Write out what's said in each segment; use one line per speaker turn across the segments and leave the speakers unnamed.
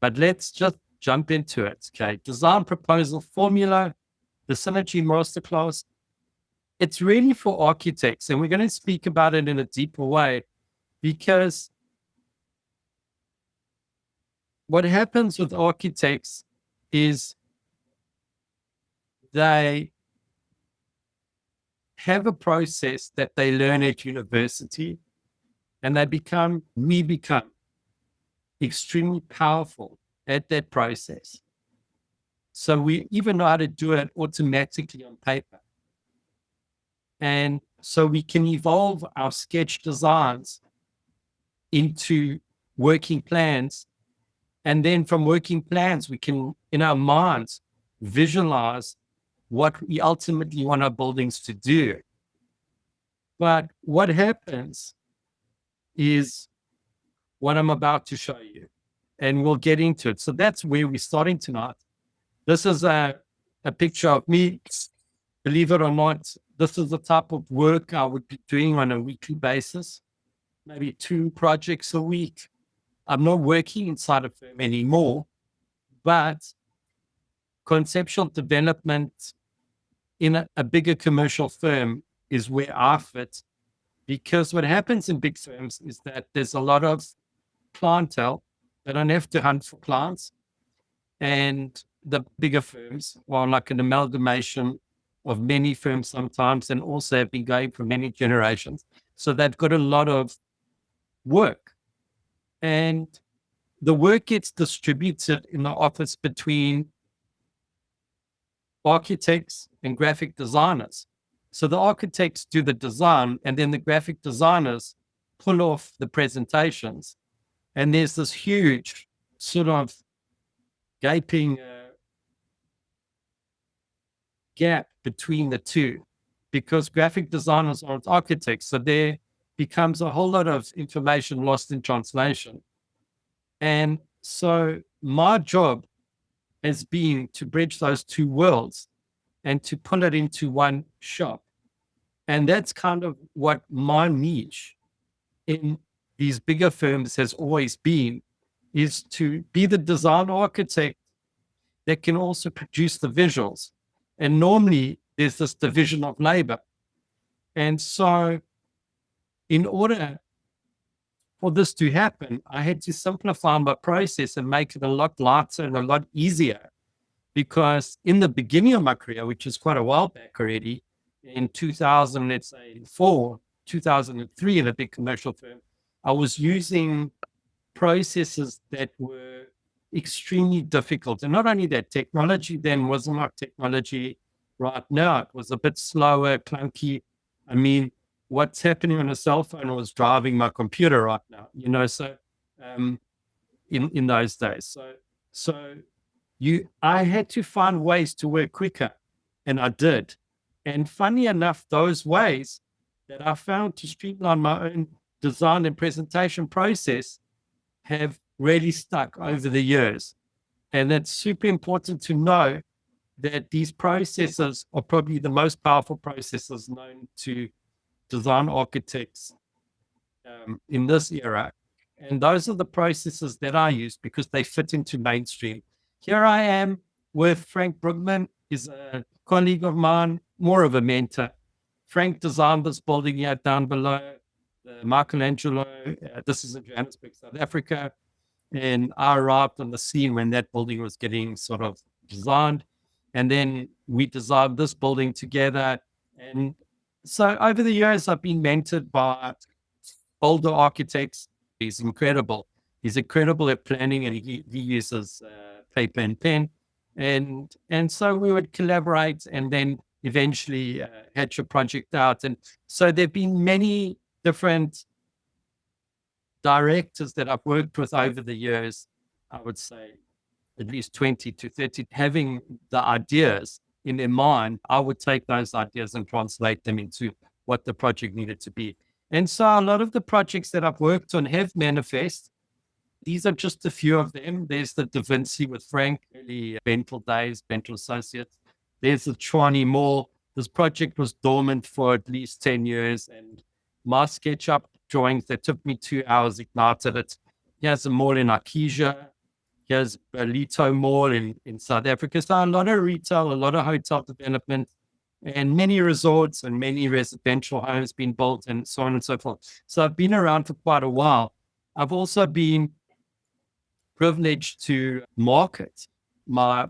But let's just jump into it. Okay. Design proposal formula, the Synergy Masterclass. It's really for architects, and we're going to speak about it in a deeper way because what happens with architects is they have a process that they learn at university, and we become extremely powerful at that process. So we even know how to do it automatically on paper. And so we can evolve our sketch designs into working plans. And then from working plans, we can, in our minds, visualize what we ultimately want our buildings to do. But what happens is what I'm about to show you, and we'll get into it. So that's where we're starting tonight. This is a picture of me. Believe it or not, this is the type of work I would be doing on a weekly basis, maybe 2 projects a week. I'm not working inside a firm anymore, but conceptual development in a bigger commercial firm is where I fit, because what happens in big firms is that there's a lot of clientele. They don't have to hunt for clients. And the bigger firms are like an amalgamation of many firms sometimes, and also have been going for many generations. So they've got a lot of work. And the work gets distributed in the office between architects and graphic designers. So the architects do the design, and then the graphic designers pull off the presentations. And there's this huge sort of gaping gap between the two, because graphic designers aren't architects. So there becomes a whole lot of information lost in translation. And so my job has been to bridge those two worlds and to pull it into one shop. And that's kind of what my niche in these bigger firms has always been, is to be the design architect that can also produce the visuals. And normally there's this division of labor. And so in order for this to happen, I had to simplify my process and make it a lot lighter and a lot easier. Because in the beginning of my career, which is quite a while back already, in 2004, 2003, in a big commercial firm, I was using processes that were extremely difficult. And not only that, technology then wasn't like technology right now. It was a bit slower, clunky. I mean, what's happening on a cell phone was driving my computer right now, so in those days. So I had to find ways to work quicker, and I did. And funny enough, those ways that I found to streamline my own design and presentation process have really stuck over the years. And it's super important to know that these processes are probably the most powerful processes known to design architects in this era. And those are the processes that I use because they fit into mainstream. Here I am with Frank Brugman. He's a colleague of mine, more of a mentor. Frank designed this building here down below, Michelangelo. This is in Johannesburg, South Africa. And I arrived on the scene when that building was getting sort of designed. And then we designed this building together. And so over the years, I've been mentored by older architects. He's incredible. He's incredible at planning, and he uses paper and pen. And so we would collaborate and then eventually hatch a project out. And so there have been many different directors that I've worked with over the years. I would say at least 20 to 30, having the ideas in their mind. I would take those ideas and translate them into what the project needed to be. And so a lot of the projects that I've worked on have manifest. These are just a few of them. There's the Da Vinci with Frank, early Bentall days, Bentall Associates. There's the Chani Mall. This project was dormant for at least 10 years. And my SketchUp drawings that took me 2 hours ignited it. Here's a mall in Arkesia. Here's Bridled Mall in South Africa. So a lot of retail, a lot of hotel development, and many resorts and many residential homes being built and so on and so forth. So I've been around for quite a while. I've also been privileged to market my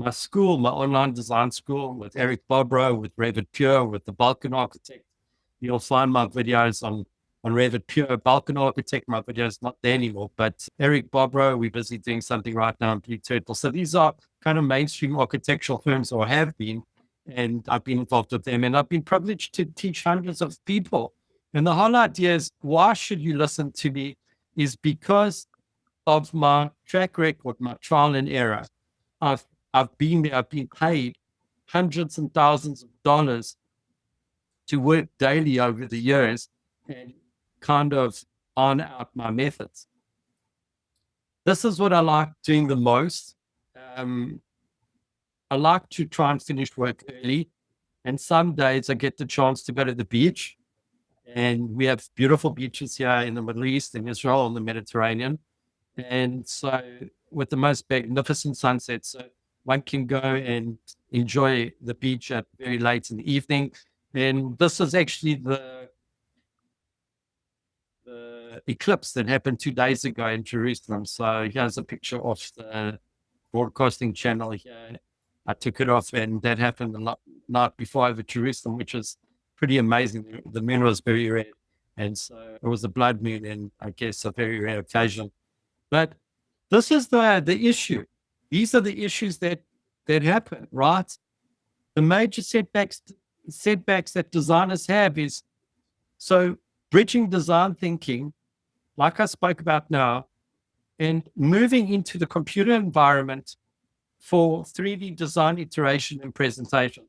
school, my online design school with Eric Bobrow, with Revit Pure, with the Balkan Architect. You'll find my videos on Revit Pure. Balkan Architect, my videos not there anymore, but Eric Bobrow, we're busy doing something right now in Blue Turtle. So these are kind of mainstream architectural firms, or have been, and I've been involved with them, and I've been privileged to teach hundreds of people. And the whole idea is, why should you listen to me? Is because of my track record, my trial and error. I've been there. I've been paid hundreds and thousands of dollars to work daily over the years and kind of iron out my methods. This is what I like doing the most. I like to try and finish work early, and some days I get the chance to go to the beach, and we have beautiful beaches here in the Middle East, in Israel, in the Mediterranean. And so with the most magnificent sunsets, so one can go and enjoy the beach at very late in the evening. And this is actually the eclipse that happened 2 days ago in Jerusalem. So here's a picture of the broadcasting channel here. I took it off, and that happened the night before over Jerusalem, which was pretty amazing. The moon was very red, and so it was a blood moon, and I guess a very rare occasion. But this is the issue. These are the issues that happen, right? The major setbacks that designers have is, so bridging design thinking, like I spoke about now, and moving into the computer environment for 3D design iteration and presentation.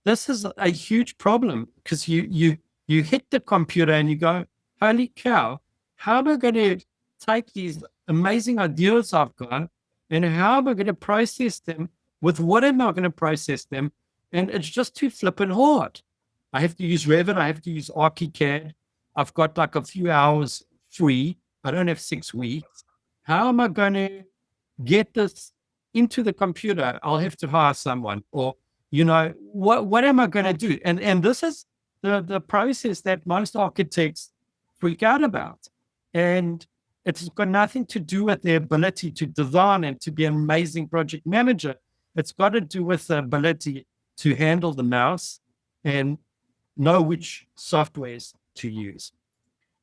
This is a huge problem, because you hit the computer and you go, holy cow, how am I going to take these amazing ideas I've got, and how am I going to process them? With what am I going to process them? And it's just too flipping hard. I have to use Revit. I have to use ArchiCAD. I've got like a few hours free. I don't have 6 weeks. How am I going to get this into the computer? I'll have to hire someone, or, what am I going to do? And this is the process that most architects freak out about. And it's got nothing to do with their ability to design and to be an amazing project manager. It's got to do with the ability to handle the mouse and know which softwares to use.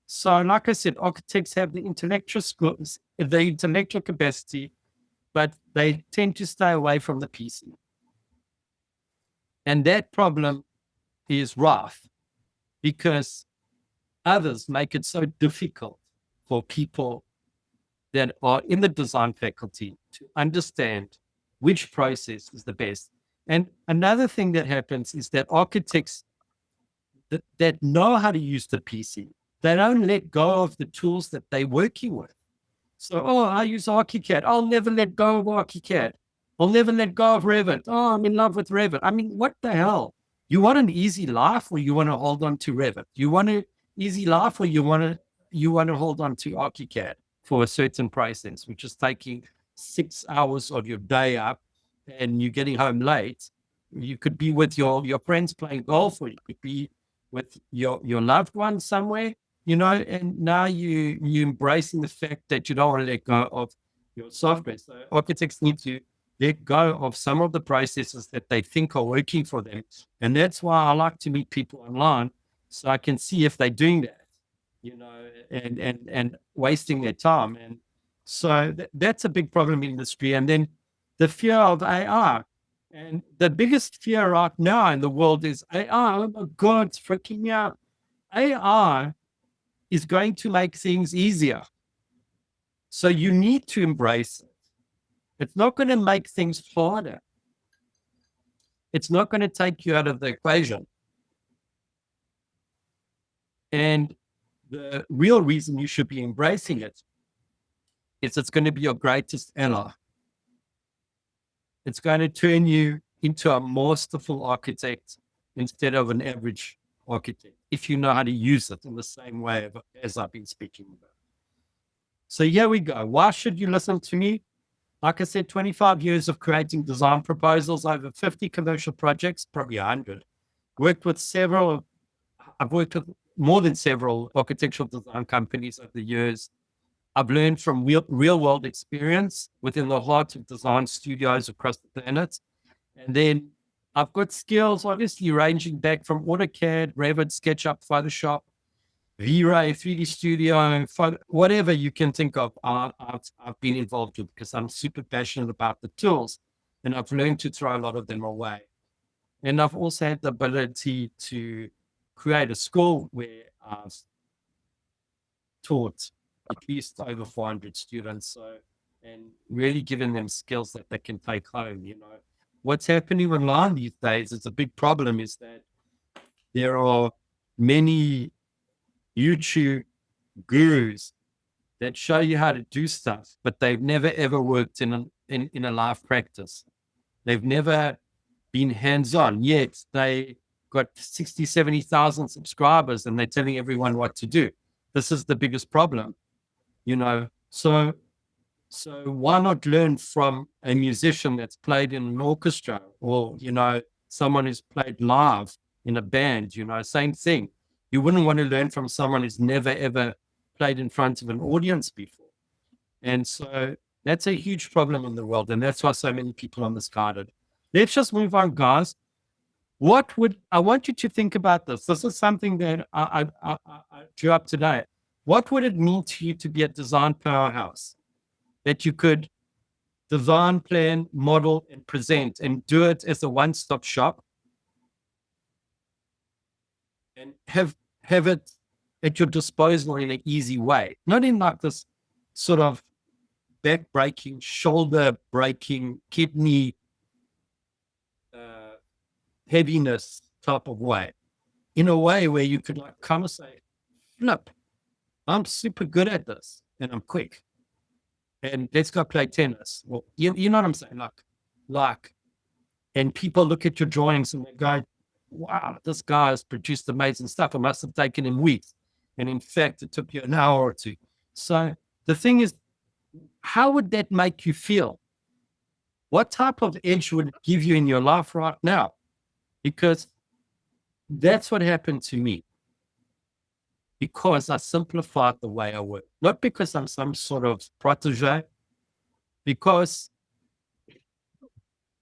So, like I said, architects have the intellectual skills, the intellectual capacity, but they tend to stay away from the PC. And that problem is rough, because others make it so difficult for people that are in the design faculty to understand which process is the best. And another thing that happens is that architects that know how to use the PC, they don't let go of the tools that they're working with. So, I use ArchiCAD. I'll never let go of ArchiCAD. I'll never let go of Revit. Oh, I'm in love with Revit. I mean, what the hell? You want an easy life, or you want to hold on to Revit? You want an easy life, or you want to hold on to ArchiCAD for a certain process, which is taking 6 hours of your day up, and you're getting home late. You could be with your friends playing golf, or you could be with your loved ones somewhere, and now you embracing the fact that you don't want to let go of your software. So architects need to let go of some of the processes that they think are working for them. And that's why I like to meet people online, so I can see if they're doing that, and wasting their time. And so that's a big problem in the industry. And then the fear of AI. And the biggest fear right now in the world is AI. Oh my God, it's freaking me out. AI is going to make things easier. So you need to embrace it. It's not going to make things harder. It's not going to take you out of the equation. And the real reason you should be embracing it is it's going to be your greatest ally. It's going to turn you into a masterful architect instead of an average architect, if you know how to use it in the same way as I've been speaking about. So here we go. Why should you listen to me? Like I said, 25 years of creating design proposals, over 50 commercial projects, probably 100. I've worked with more than several architectural design companies over the years. I've learned from real world experience within the heart of design studios across the planet. And then I've got skills, obviously, ranging back from AutoCAD, Revit, SketchUp, Photoshop, V-Ray, 3D Studio, whatever you can think of, I've been involved with because I'm super passionate about the tools, and I've learned to throw a lot of them away. And I've also had the ability to create a school where I've taught at least over 400 students, and really giving them skills that they can take home. What's happening online these days is a big problem, is that there are many YouTube gurus that show you how to do stuff, but they've never ever worked in a live practice. They've never been hands-on, yet they got 60, 70,000 subscribers and they're telling everyone what to do. This is the biggest problem, So why not learn from a musician that's played in an orchestra, or, someone who's played live in a band, same thing. You wouldn't want to learn from someone who's never, ever played in front of an audience before. And so that's a huge problem in the world. And that's why so many people are misguided. Let's just move on, guys. I want you to think about this. This is something that I drew up today. What would it mean to you to be a design powerhouse? That you could design, plan, model, and present, and do it as a one-stop shop, and have it at your disposal in an easy way, not in like this sort of back-breaking, shoulder-breaking, kidney heaviness type of way, in a way where you could like kind of say, flip, I'm super good at this and I'm quick, and let's go play tennis. Well, you know what I'm saying? Like, and people look at your drawings and they go, wow, this guy has produced amazing stuff. It must have taken him weeks. And in fact, it took you an hour or two. So the thing is, how would that make you feel? What type of edge would it give you in your life right now? Because that's what happened to me. Because I simplified the way I work. Not because I'm some sort of protege, because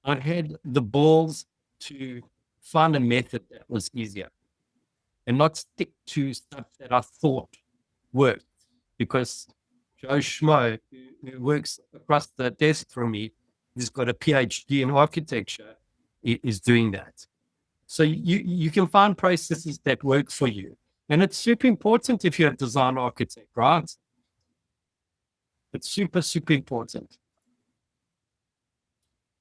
I had the balls to find a method that was easier and not stick to stuff that I thought worked. Because Joe Schmo, who works across the desk from me, who's got a PhD in architecture, is doing that. So you can find processes that work for you. And it's super important if you're a design architect, right? It's super, super important.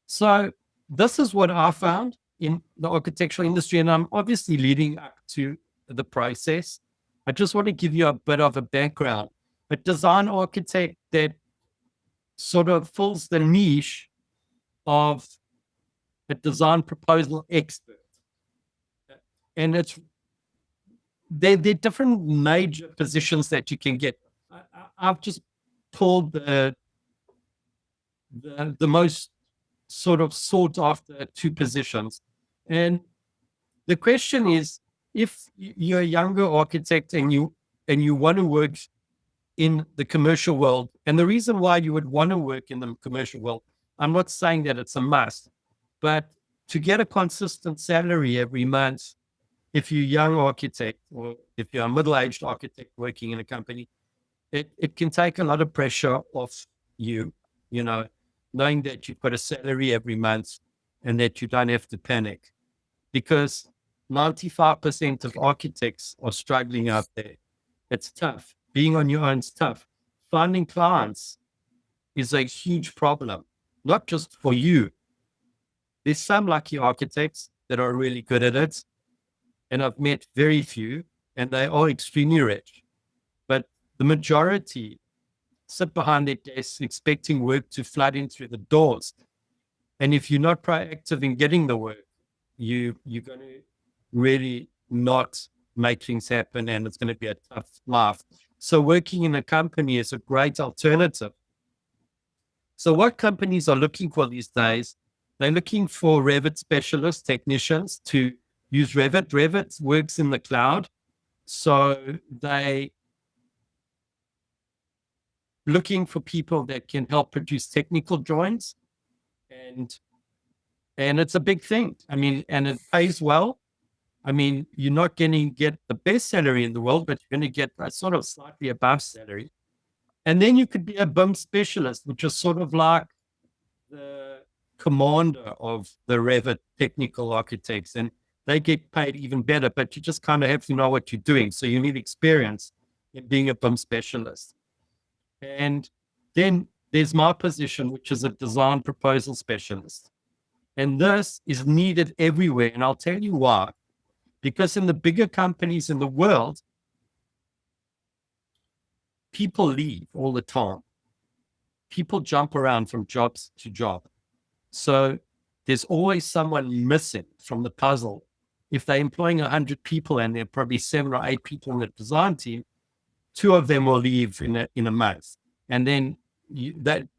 So this is what I found in the architectural industry, and I'm obviously leading up to the process. I just want to give you a bit of a background. A design architect that sort of fills the niche of a design proposal expert. And they're different major positions that you can get. I've just pulled the most sort of sought after two positions. And the question is, if you're a younger architect and you want to work in the commercial world, and the reason why you would want to work in the commercial world, I'm not saying that it's a must, but to get a consistent salary every month, if you're a young architect or if you're a middle-aged architect working in a company, it can take a lot of pressure off you, knowing that you've got a salary every month and that you don't have to panic, because 95% of architects are struggling out there. It's tough. Being on your own is tough. Finding clients is a huge problem, not just for you. There's some lucky architects that are really good at it, and I've met very few, and they are extremely rich. But the majority sit behind their desks expecting work to flood in through the doors. And if you're not proactive in getting the work, you're going to really not make things happen, and it's going to be a tough life. So working in a company is a great alternative. So what companies are looking for these days, they're looking for Revit specialists, technicians to use Revit. Revit works in the cloud. So they looking for people that can help produce technical drawings, and it's a big thing. I mean, and it pays well. I mean, you're not going to get the best salary in the world, but you're going to get a sort of slightly above salary. And then you could be a BIM specialist, which is sort of like the commander of the Revit technical architects, and they get paid even better, but you just kind of have to know what you're doing. So you need experience in being a BIM specialist. And then there's my position, which is a design proposal specialist. And this is needed everywhere. And I'll tell you why. Because in the bigger companies in the world, people leave all the time. People jump around from jobs to job. So there's always someone missing from the puzzle. If they're employing 100 people and there are probably 7 or 8 people in the design team, 2 of them will leave in a month. And then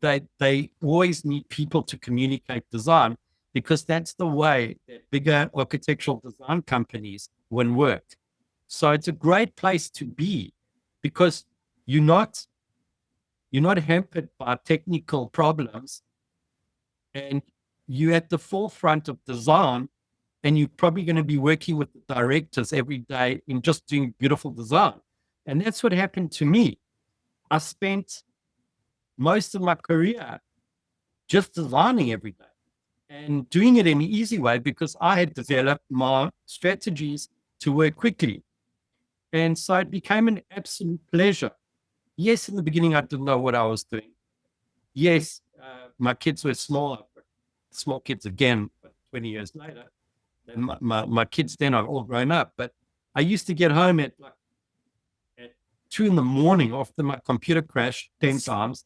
they always need people to communicate design, because that's the way that bigger architectural design companies will work. So it's a great place to be, because you're not hampered by technical problems, and you're at the forefront of design, and you're probably going to be working with the directors every day in just doing beautiful design. And that's what happened to me. I spent most of my career just designing every day and doing it in an easy way, because I had developed my strategies to work quickly. And so it became an absolute pleasure. Yes, in the beginning, I didn't know what I was doing. Yes, my kids were small kids again, but 20 years later. And my kids then are all grown up. But I used to get home at 2 in the morning after my computer crashed 10 times.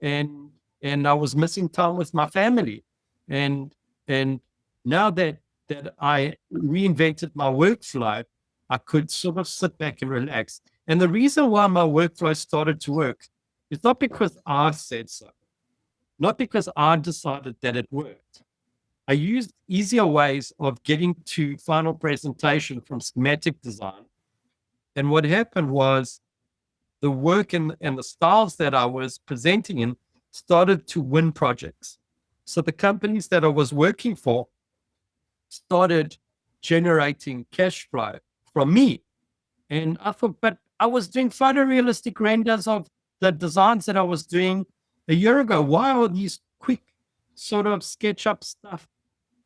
And I was missing time with my family. And now that I reinvented my workflow, I could sort of sit back and relax. And the reason why my workflow started to work is not because I said so, not because I decided that it worked. I used easier ways of getting to final presentation from schematic design. And what happened was the work and the styles that I was presenting in started to win projects. So the companies that I was working for started generating cash flow from me. And I thought, but I was doing photorealistic renders of the designs that I was doing a year ago. Why are these quick sort of SketchUp stuff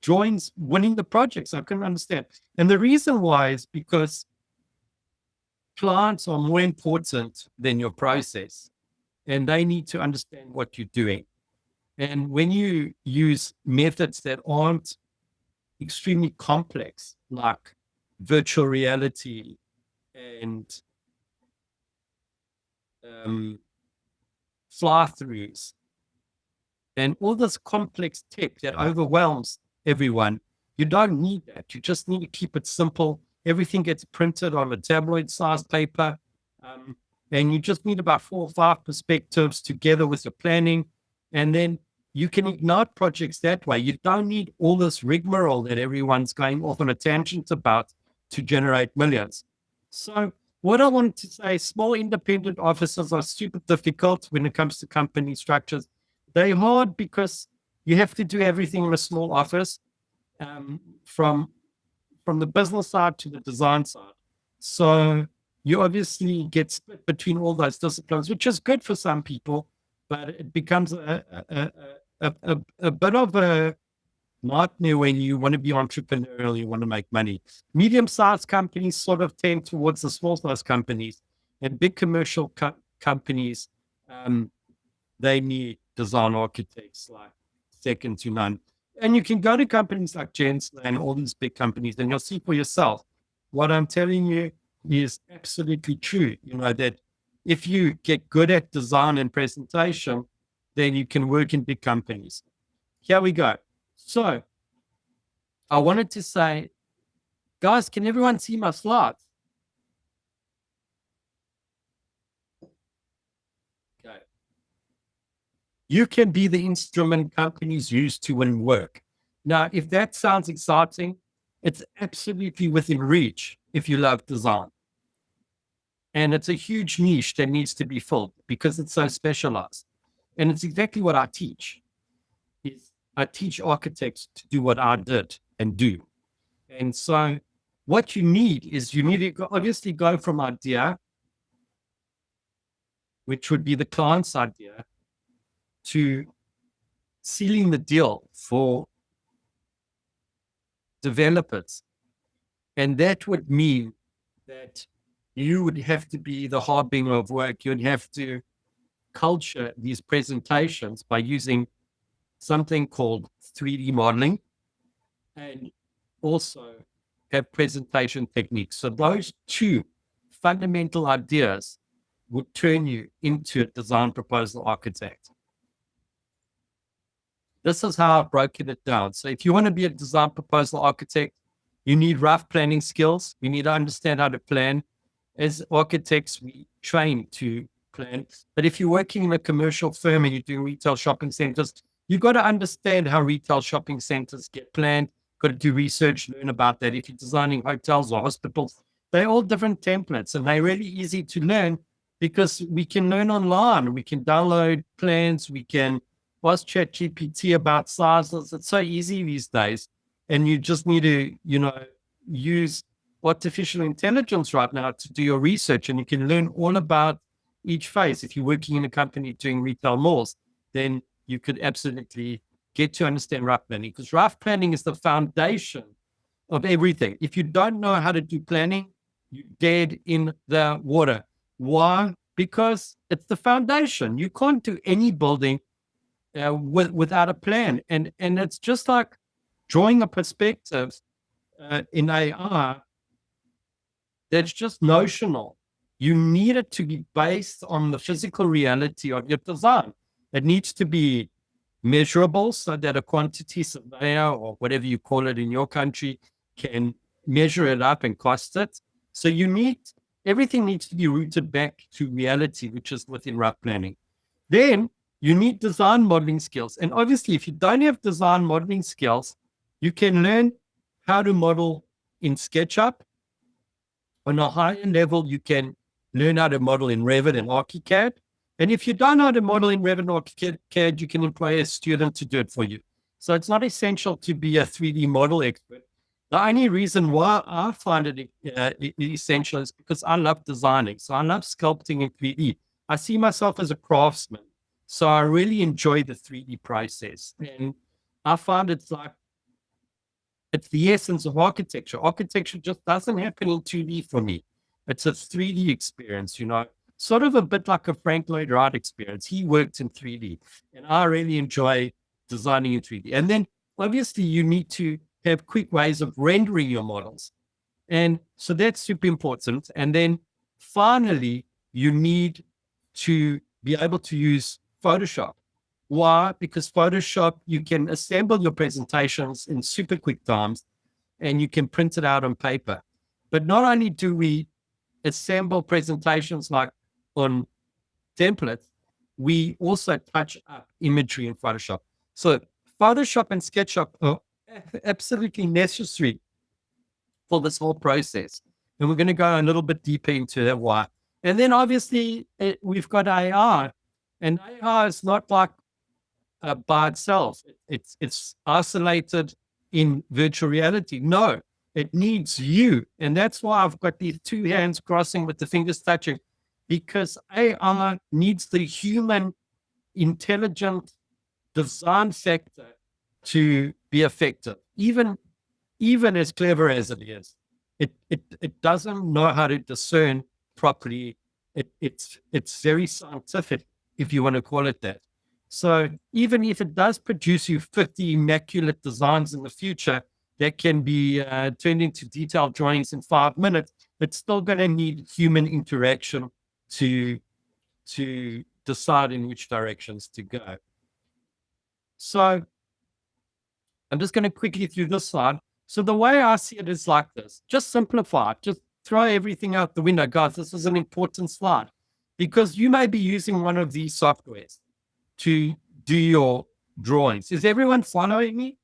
drawings winning the projects? I couldn't understand. And the reason why is because clients are more important than your process, and they need to understand what you're doing. And when you use methods that aren't extremely complex, like virtual reality and fly-throughs and all this complex tech that overwhelms everyone, you don't need that. You just need to keep it simple. Everything gets printed on a tabloid-sized paper, and you just need about 4 or 5 perspectives together with your planning, and then you can ignite projects that way. You don't need all this rigmarole that everyone's going off on a tangent about to generate millions. So what I wanted to say, small independent offices are super difficult when it comes to company structures. They're hard because you have to do everything in a small office, from the business side to the design side. So you obviously get split between all those disciplines, which is good for some people, but it becomes a bit of a nightmare when you want to be entrepreneurial, you want to make money. Medium-sized companies sort of tend towards the small-sized companies, and big commercial companies, they need design architects like second to none. And you can go to companies like Gensler and all these big companies, and you'll see for yourself. What I'm telling you is absolutely true. You know, that if you get good at design and presentation, then you can work in big companies. Here we go. So I wanted to say, guys, can everyone see my slides? You can be the instrument companies use to win work. Now, if that sounds exciting, it's absolutely within reach if you love design. And it's a huge niche that needs to be filled because it's so specialized. And it's exactly what I teach. Is I teach architects to do what I did and do. And so what you need is you need to obviously go from idea, which would be the client's idea, to sealing the deal for developers. And that would mean that you would have to be the harbinger of work. You'd have to culture these presentations by using something called 3D modeling and also have presentation techniques. So those two fundamental ideas would turn you into a design proposal architect. This is how I've broken it down. So if you want to be a design proposal architect, you need rough planning skills. You need to understand how to plan. As architects, we train to plan. But if you're working in a commercial firm and you're doing retail shopping centers, you've got to understand how retail shopping centers get planned. Got to do research, learn about that. If you're designing hotels or hospitals, they're all different templates and they're really easy to learn because we can learn online. We can download plans. We can ask ChatGPT about sizes. It's so easy these days. And you just need to, use artificial intelligence right now to do your research, and you can learn all about each phase. If you're working in a company doing retail malls, then you could absolutely get to understand rough planning, because rough planning is the foundation of everything. If you don't know how to do planning, you're dead in the water. Why? Because it's the foundation. You can't do any building without a plan. And it's just like drawing a perspective in AI that's just notional. You need it to be based on the physical reality of your design. It needs to be measurable so that a quantity surveyor or whatever you call it in your country can measure it up and cost it. So everything needs to be rooted back to reality, which is within rough planning. Then you need design modeling skills. And obviously, if you don't have design modeling skills, you can learn how to model in SketchUp. On a higher level, you can learn how to model in Revit and ArchiCAD. And if you don't know how to model in Revit and ArchiCAD, you can employ a student to do it for you. So it's not essential to be a 3D model expert. The only reason why I find it essential is because I love designing. So I love sculpting in 3D. I see myself as a craftsman. So I really enjoy the 3D process. And I find it's the essence of architecture. Architecture just doesn't happen in 2D for me. It's a 3D experience, sort of a bit like a Frank Lloyd Wright experience. He worked in 3D, and I really enjoy designing in 3D. And then obviously you need to have quick ways of rendering your models. And so that's super important. And then finally, you need to be able to use Photoshop. Why? Because Photoshop, you can assemble your presentations in super quick times and you can print it out on paper. But not only do we assemble presentations like on templates, we also touch up imagery in Photoshop. So Photoshop and SketchUp are absolutely necessary for this whole process. And we're going to go a little bit deeper into that why. And then obviously we've got AI, and AI is not like by itself. It's isolated in virtual reality. No, it needs you. And that's why I've got these two hands crossing with the fingers touching, because AI needs the human intelligent design factor to be effective. Even as clever as it is, it doesn't know how to discern properly. It's very scientific, if you want to call it that. So even if it does produce you 50 immaculate designs in the future that can be turned into detailed drawings in 5 minutes, it's still going to need human interaction to decide in which directions to go. So I'm just going to quickly through this slide. So the way I see it is like this: just simplify it, just throw everything out the window. Guys, this is an important slide because you may be using one of these softwares to do your drawings. Is everyone following me?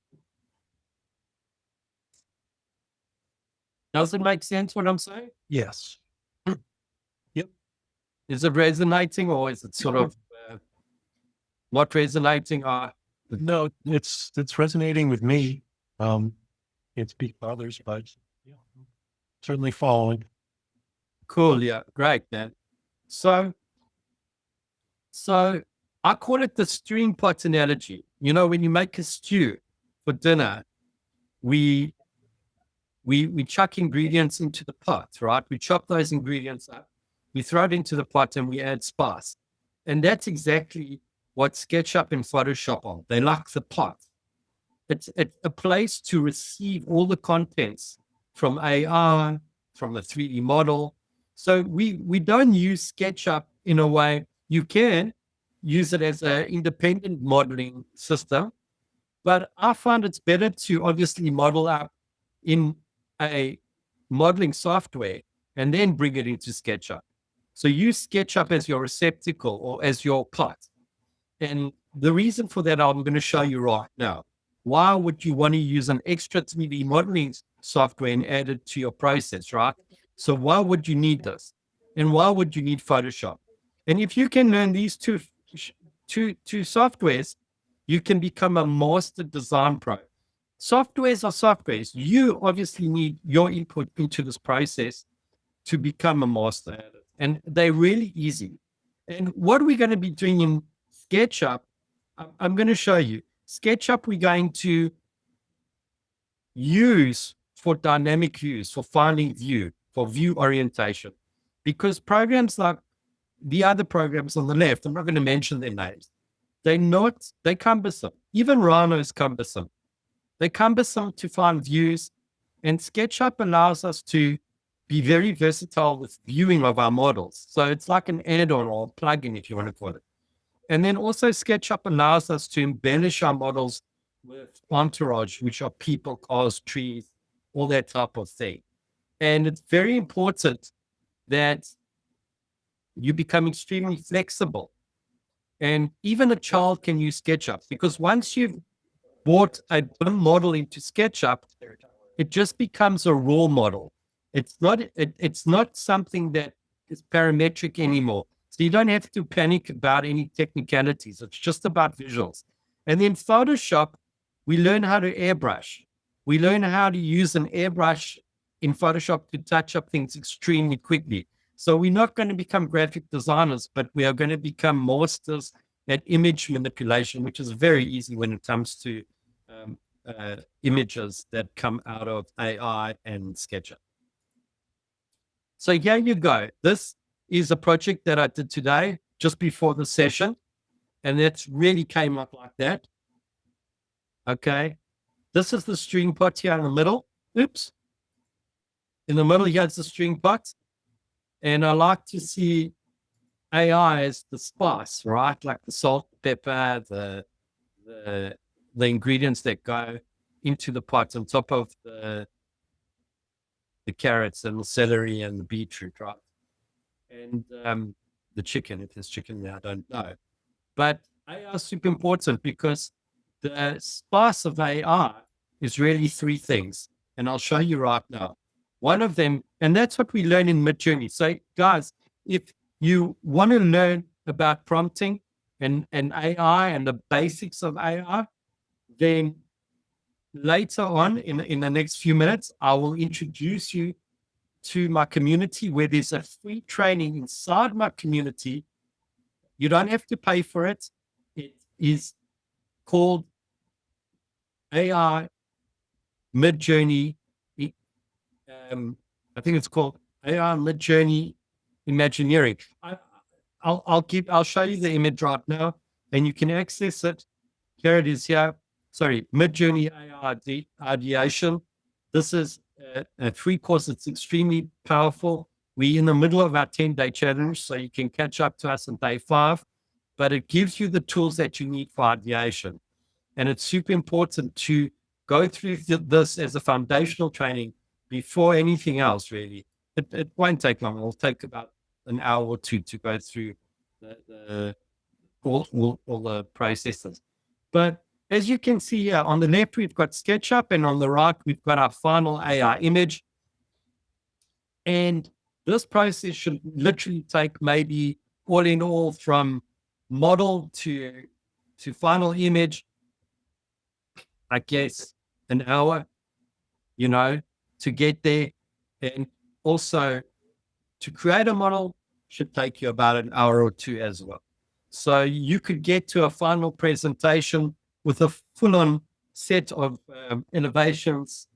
Does it make sense what I'm saying?
Yes. Yep.
Is it resonating, or is it sort of not resonating?
No, it's resonating with me. Can't speak for others, but yeah, certainly following.
Cool. Yeah. Great, man. So I call it the string pot analogy. You know, when you make a stew for dinner, we chuck ingredients into the pot, right? We chop those ingredients up, we throw it into the pot, and we add spice. And that's exactly what SketchUp and Photoshop are. They like the pot. It's a place to receive all the contents from AI, from the 3D model. So we don't use SketchUp in a way. You can use it as an independent modeling system, but I find it's better to obviously model up in a modeling software and then bring it into SketchUp. So use SketchUp as your receptacle or as your pot. And the reason for that, I'm going to show you right now. Why would you want to use an extra 3D modeling software and add it to your process, right? So why would you need this? And why would you need Photoshop? And if you can learn these two softwares, you can become a master design pro. Softwares are softwares. You obviously need your input into this process to become a master at it. And they're really easy. And what are we going to be doing in SketchUp? I'm going to show you. SketchUp, we're going to use for dynamic views, for finding view, for view orientation. Because programs like the other programs on the left, I'm not going to mention their names, they're cumbersome. Even Rhino is cumbersome. They're cumbersome to find views. And SketchUp allows us to be very versatile with viewing of our models. So it's like an add-on or a plugin, if you want to call it. And then also SketchUp allows us to embellish our models with entourage, which are people, cars, trees, all that type of thing. And it's very important that you become extremely flexible. And even a child can use SketchUp, because once you've brought a model into SketchUp, it just becomes a raw model. It's not something that is parametric anymore. So you don't have to panic about any technicalities. It's just about visuals. And then Photoshop, we learn how to airbrush. We learn how to use an airbrush in Photoshop to touch up things extremely quickly. So we're not going to become graphic designers, but we are going to become masters at image manipulation, which is very easy when it comes to images that come out of AI and SketchUp. So here you go. This is a project that I did today, just before the session, and it really came up like that. Okay. This is the string pot here in the middle. Oops. In the middle, here's the string pot. And I like to see AI as the spice, right? Like the salt, pepper, the ingredients that go into the pot on top of the carrots and the celery and the beetroot, right? And the chicken, if there's chicken there, I don't know. But AI is super important because the spice of AI is really three things. And I'll show you right now. One of them, and that's what we learn in Midjourney. So guys, if you want to learn about prompting and AI and the basics of AI, then later on in the next few minutes, I will introduce you to my community where there's a free training inside my community. You don't have to pay for it. It is called AI Midjourney. I think it's called AI Midjourney Imagineering. I'll show you the image right now, and you can access it. Here it is here. Sorry, Midjourney AI Ideation. This is a free course. It's extremely powerful. We're in the middle of our 10-day challenge, so you can catch up to us on day 5. But it gives you the tools that you need for ideation. And it's super important to go through this as a foundational training before anything else, really. It won't take long. It'll take about an hour or two to go through the all the processes. But as you can see here, on the left, we've got SketchUp, and on the right, we've got our final AI image. And this process should literally take maybe all in all from model to final image, I guess, an hour, to get there. And also to create a model should take you about an hour or two as well. So you could get to a final presentation with a full-on set of innovations,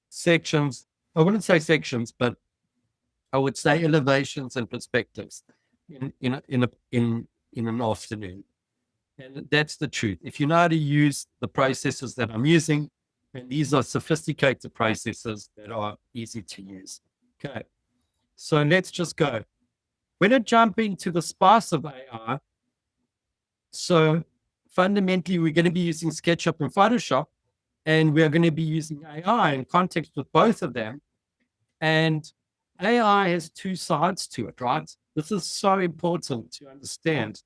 sections. I wouldn't say sections, but I would say elevations and perspectives in an afternoon. And that's the truth. If you know how to use the processes that I'm using, and these are sophisticated processes that are easy to use. Okay. So let's just go. We're going to jump into the spice of AI. So fundamentally, we're going to be using SketchUp and Photoshop, and we're going to be using AI in context with both of them. And AI has two sides to it, right? This is so important to understand.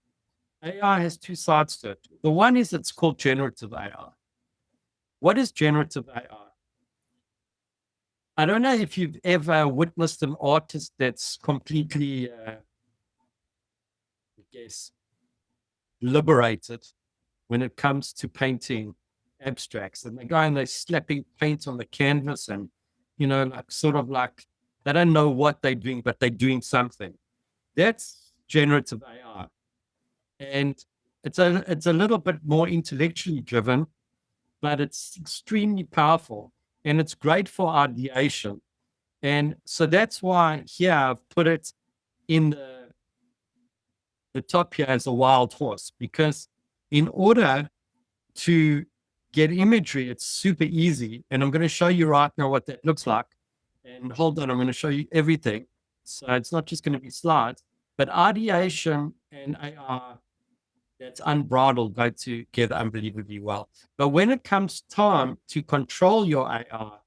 AI has two sides to it. The one is it's called generative AI. What is generative AI? I don't know if you've ever witnessed an artist that's completely, liberated when it comes to painting abstracts. And they go and they're slapping paint on the canvas and, sort of like they don't know what they're doing, but they're doing something. That's generative AI. And it's a little bit more intellectually driven, but it's extremely powerful and it's great for ideation. And so that's why here I've put it in the top here as a wild horse, because in order to get imagery, it's super easy. And I'm going to show you right now what that looks like. And hold on, I'm going to show you everything. So it's not just going to be slides, but ideation and AI, that's unbridled, go together unbelievably well. But when it comes time to control your AI,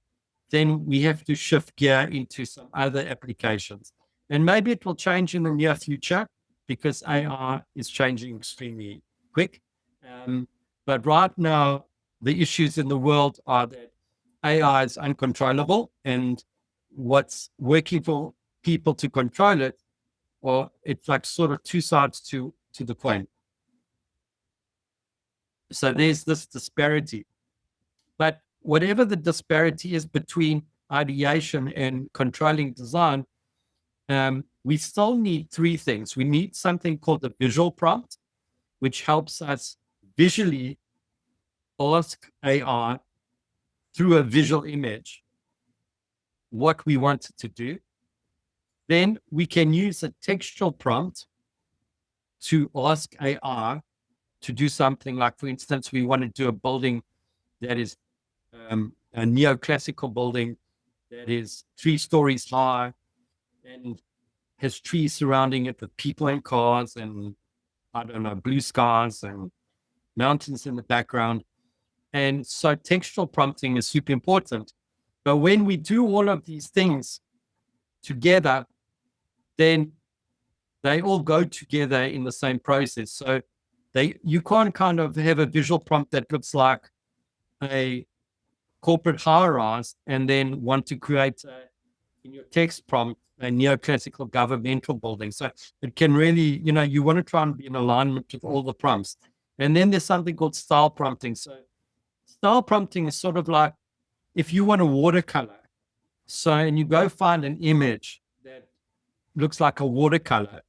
then we have to shift gear into some other applications. And maybe it will change in the near future because AI is changing extremely quick. But right now, the issues in the world are that AI is uncontrollable, and what's working for people to control it, or it's like sort of two sides to the coin. So there's this disparity. But whatever the disparity is between ideation and controlling design, we still need three things. We need something called a visual prompt, which helps us visually ask AI through a visual image what we want it to do. Then we can use a textual prompt to ask AI to do something like, for instance, we want to do a building that is a neoclassical building that is 3 stories high and has trees surrounding it with people and cars and, I don't know, blue skies and mountains in the background. And so textual prompting is super important. But when we do all of these things together, then they all go together in the same process. So you can't kind of have a visual prompt that looks like a corporate high-rise and then want to create in your text prompt a neoclassical governmental building. So it can really, you want to try and be in alignment with all the prompts. And then there's something called style prompting. So style prompting is sort of like if you want a watercolor, and you go find an image that looks like a watercolor,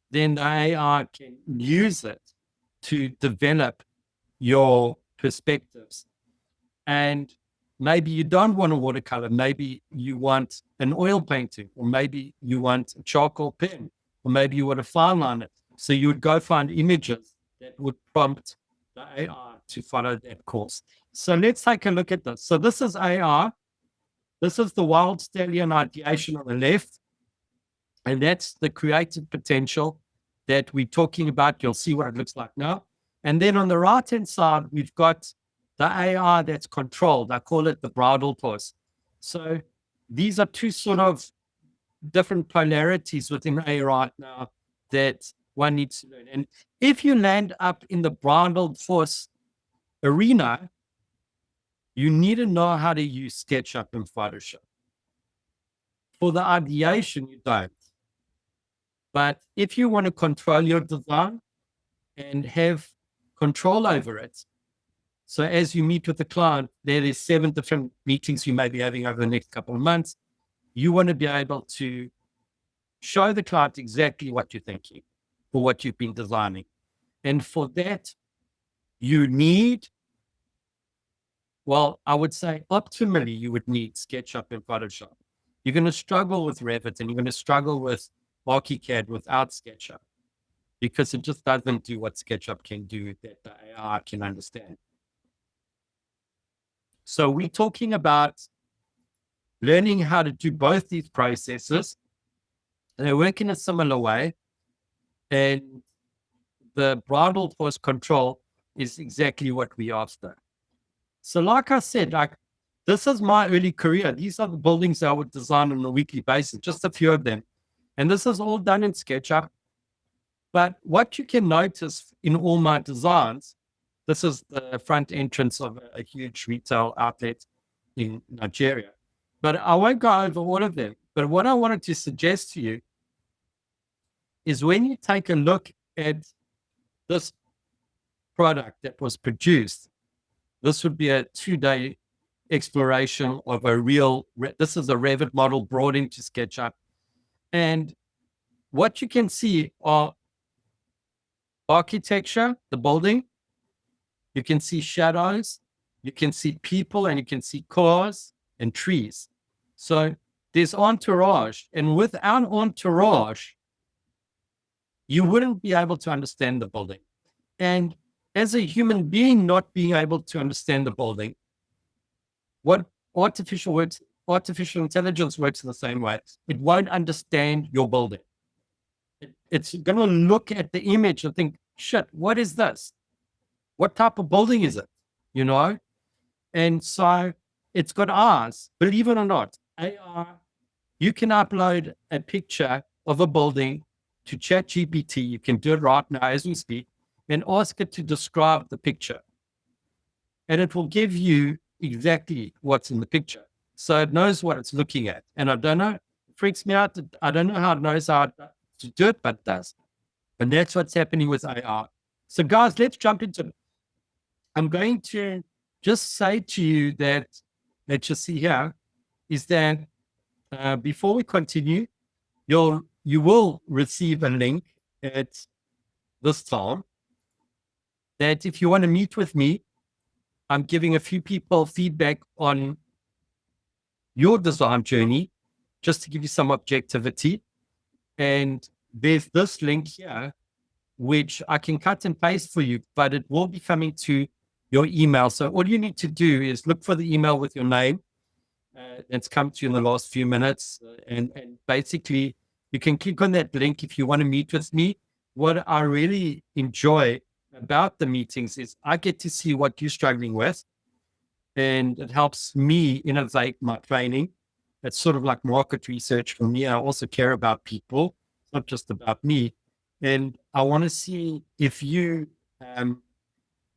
then the AI can use it to develop your perspectives. And maybe you don't want a watercolor. Maybe you want an oil painting, or maybe you want a charcoal pen, or maybe you want a fine liner. So you would go find images that would prompt the AI to follow that course. So let's take a look at this. So this is AI. This is the wild Stallion ideation on the left. And that's the creative potential that we're talking about. You'll see what it looks like now. And then on the right-hand side, we've got the AI that's controlled. I call it the bridled horse. So these are two sort of different polarities within AI right now that one needs to learn. And if you land up in the Bridled force arena, you need to know how to use SketchUp and Photoshop. For the ideation, you don't. But if you want to control your design and have control over it, so as you meet with the client, there is 7 different meetings you may be having over the next couple of months. You want to be able to show the client exactly what you're thinking for what you've been designing. And for that, you need, well, I would say optimally, you would need SketchUp and Photoshop. You're going to struggle with Revit and you're going to struggle with ArchiCAD without SketchUp because it just doesn't do what SketchUp can do that the AI can understand. So we're talking about learning how to do both these processes. They work in a similar way. And the Bridled force control is exactly what we after. So like I said, this is my early career. These are the buildings I would design on a weekly basis, just a few of them. And this is all done in SketchUp. But what you can notice in all my designs, this is the front entrance of a huge retail outlet in Nigeria. But I won't go over all of them. But what I wanted to suggest to you is when you take a look at this product that was produced, this would be a 2-day exploration of a real, this is a Revit model brought into SketchUp. And what you can see are architecture, the building, you can see shadows, you can see people, and you can see cars and trees. So there's entourage, and without entourage, you wouldn't be able to understand the building. And as a human being not being able to understand the building, what artificial intelligence works in the same way. It won't understand your building. It's going to look at the image and think, shit, what is this? What type of building is it? You know? And so it's got eyes. Believe it or not, AI, you can upload a picture of a building to ChatGPT. You can do it right now as we speak and ask it to describe the picture. And it will give you exactly what's in the picture. So it knows what it's looking at. And I don't know, it freaks me out. I don't know how it knows how to do it, but it does. And that's what's happening with AI. So guys, let's jump into it. I'm going to just say to you that, let's just see here, is that before we continue, you will receive a link at this time that if you want to meet with me, I'm giving a few people feedback on your design journey, just to give you some objectivity. And there's this link here, which I can cut and paste for you, but it will be coming to your email. So all you need to do is look for the email with your name. It's come to you in the last few minutes. And basically, you can click on that link if you want to meet with me. What I really enjoy about the meetings is I get to see what you're struggling with, and it helps me innovate my training. It's sort of like market research for me. I also care about people, it's not just about me. And I want to see if you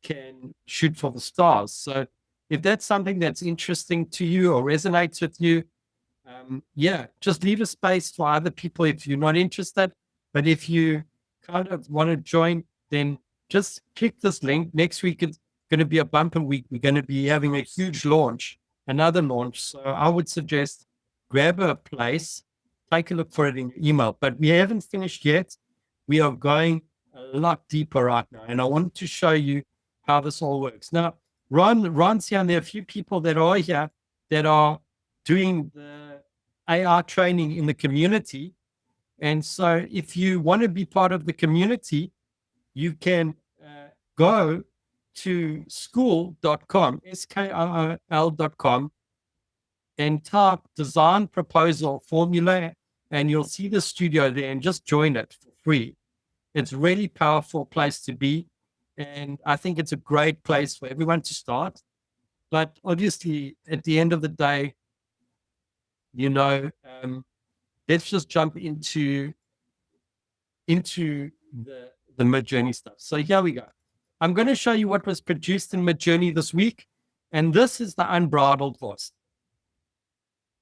can shoot for the stars. So if that's something that's interesting to you or resonates with you, just leave a space for other people if you're not interested. But if you kind of want to join, then just click this link. Next week, it's going to be a bumper week. We're going to be having a huge launch, another launch. So I would suggest grab a place, take a look for it in your email. But we haven't finished yet. We are going a lot deeper right now. And I want to show you how this all works. Now, Ron's here, and there are a few people that are here that are doing the AI training in the community. And so if you want to be part of the community, you can go to school.com, SKOOL.com, and type design proposal formula, and you'll see the studio there, and just join it for free. It's a really powerful place to be. And I think it's a great place for everyone to start. But obviously, at the end of the day, let's just jump into the Midjourney stuff. So here we go. I'm going to show you what was produced in Midjourney this week. And this is the unbridled horse.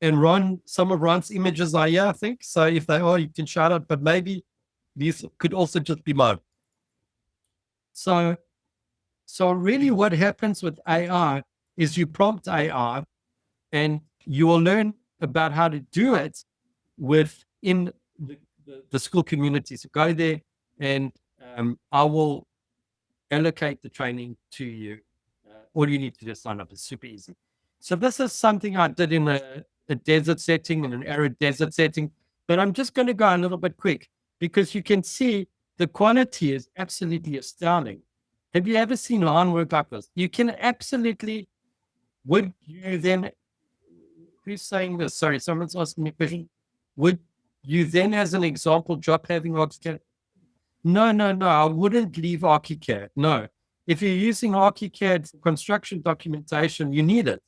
And Ron, some of Ron's images are here, I think. So if they are, you can shout out, but maybe these could also just be mine. So really what happens with AI is you prompt AI and you will learn about how to do it within the school community. So go there and I will allocate the training to you. All you need to do is sign up. It's super easy. So this is something I did in a desert setting, in an arid desert setting, but I'm just going to go a little bit quick because you can see the quality is absolutely astounding. Have you ever seen line work like this? You can absolutely, would you then, who's saying this? Sorry, someone's asking me a question. Would you then, as an example, drop having ArchiCAD? No, I wouldn't leave ArchiCAD. No. If you're using ArchiCAD for construction documentation, you need it.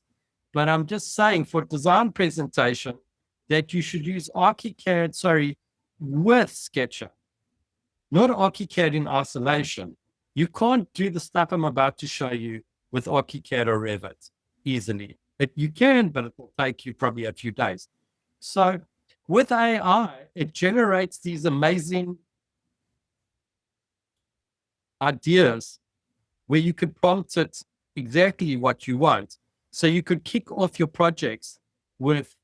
But I'm just saying for design presentation that you should use ArchiCAD, with SketchUp, not ArchiCAD in isolation. You can't do the stuff I'm about to show you with ArchiCAD or Revit easily. You can, but it will take you probably a few days. So with AI, it generates these amazing ideas where you could prompt it exactly what you want. So you could kick off your projects with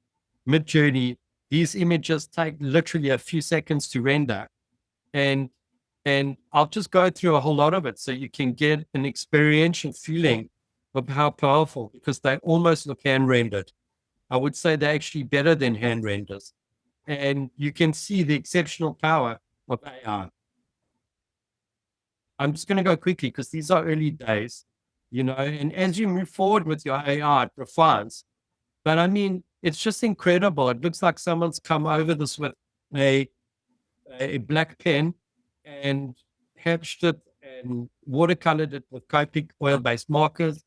Midjourney. These images take literally a few seconds to render. And I'll just go through a whole lot of it so you can get an experiential feeling of how powerful, because they almost look hand rendered. I would say they're actually better than hand renders. And you can see the exceptional power of AI. I'm just going to go quickly because these are early days, and as you move forward with your AI, it refines. But I mean, it's just incredible. It looks like someone's come over this with a black pen and hatched it and watercolored it with Copic oil-based markers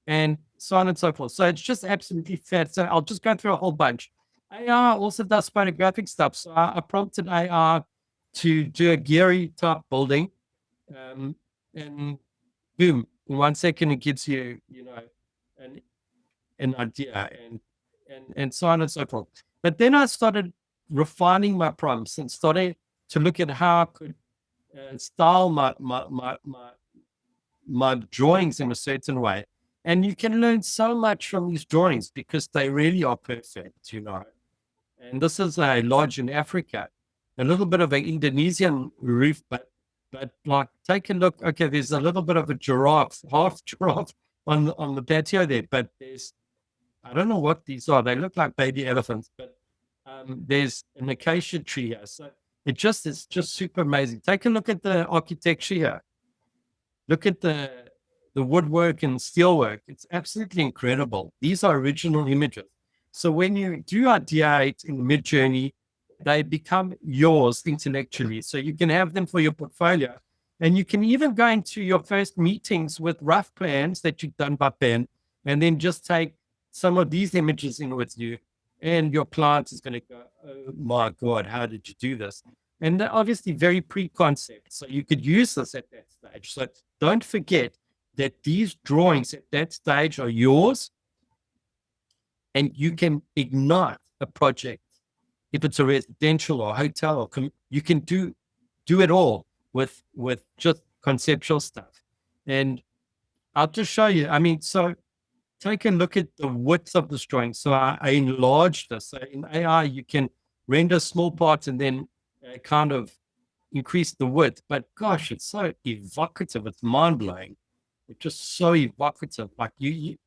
and so on and so forth. So it's just absolutely fat. So I'll just go through a whole bunch. AI also does photographic stuff. So I prompted AI to do a Geary type building. And boom, in 1 second, it gives you, an idea and so on and so forth. But then I started refining my prompts and started to look at how I could style my drawings in a certain way. And you can learn so much from these drawings because they really are perfect, And this is a lodge in Africa, a little bit of an Indonesian roof, but like take a look. Okay, there's a little bit of a giraffe, half giraffe on the patio there, but I don't know what these are. They look like baby elephants, but there's an acacia tree here. So it's just super amazing. Take a look at the architecture here. Look at the woodwork and steelwork. It's absolutely incredible. These are original images. So when you do ideate in Midjourney, they become yours intellectually. So you can have them for your portfolio. And you can even go into your first meetings with rough plans that you've done by pen, and then just take some of these images in with you. And your client is going to go, oh my God, how did you do this? And they're obviously very pre-concept. So you could use this at that stage. So don't forget that these drawings at that stage are yours, and you can ignite a project. If it's a residential or hotel, or you can do it all with just conceptual stuff. And I'll just show you. I mean, so take a look at the width of this drawing. So I enlarged this. So in AI, you can render small parts and then kind of increase the width. But gosh, it's so evocative. It's mind blowing. It's just so evocative. Like it